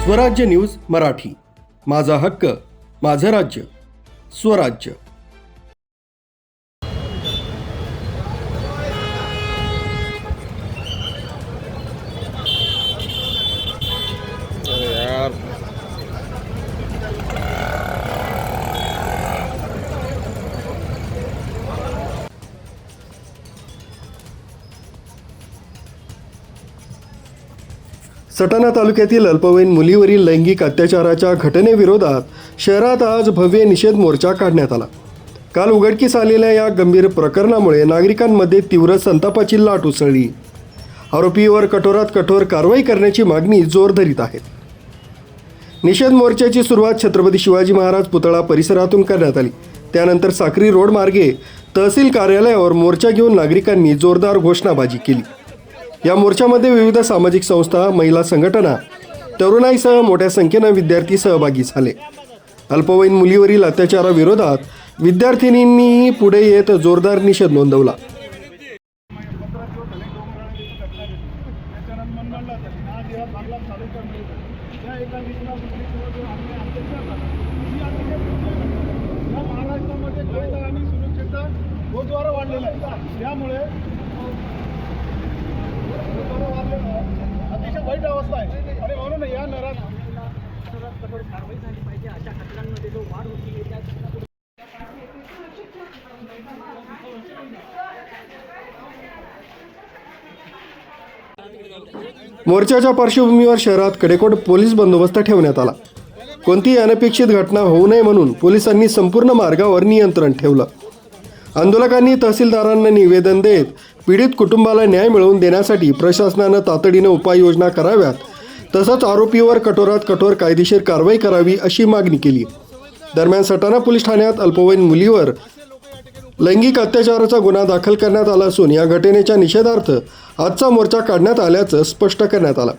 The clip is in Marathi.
स्वराज्य न्यूज मराठी, माझा हक्क, माझं राज्य, स्वराज्य। सटाणा तालुक्यातील अल्पवयीन मुलीवरील लैंगिक अत्याचाराच्या घटनेविरोधात शहरात आज भव्य निषेध मोर्चा काढण्यात आला। काल उघडकीस आलेल्या या गंभीर प्रकरणामुळे नागरिकांमध्ये तीव्र संतापाची लाट उसळली। आरोपीवर कठोरात कठोर कारवाई करण्याची मागणी जोर धरीत आहे। निषेध मोर्चाची सुरुवात छत्रपती शिवाजी महाराज पुतळा परिसरातून करण्यात आली। त्यानंतर साक्री रोड मार्गे तहसील कार्यालयावर मोर्चा घेऊन नागरिकांनी जोरदार घोषणाबाजी केली। या मोर्चामध्ये विविध सामाजिक संस्था, महिला संघटना, तरुणाईसह मोठ्या संख्येने विद्यार्थी सहभागी झाले। अल्पवयीन मुलीवरील अत्याचाराविरोधात विद्यार्थिनींनी पुढे येत जोरदार निषेध नोंदवला। अतिशय वाईट अवस्था आहे आणि म्हणून या नरात कठोर कारवाई झाली पाहिजे। अशा घटनांमध्ये जो वाढ होती मोर्चाच्या पार्श्वभूमीवर शहरात कडेकोट पोलीस बंदोबस्त ठेवण्यात आला। कोणतीही अनपेक्षित घटना होऊ नये म्हणून पोलिसांनी संपूर्ण मार्गावर नियंत्रण ठेवलं। आंदोलकांनी तहसीलदारांना निवेदन देत पीडित कुटुंबाला न्याय मिळवून देण्यासाठी प्रशासनानं तातडीनं उपाययोजना कराव्यात, तसंच आरोपीवर कठोरात कठोर कायदेशीर कारवाई करावी अशी मागणी केली। दरम्यान सटाणा पोलीस ठाण्यात अल्पवयीन मुलीवर लैंगिक अत्याचाराचा गुन्हा दाखल करण्यात आला असून या घटनेच्या निषेधार्थ आजचा मोर्चा काढण्यात आल्याचं स्पष्ट करण्यात आलं।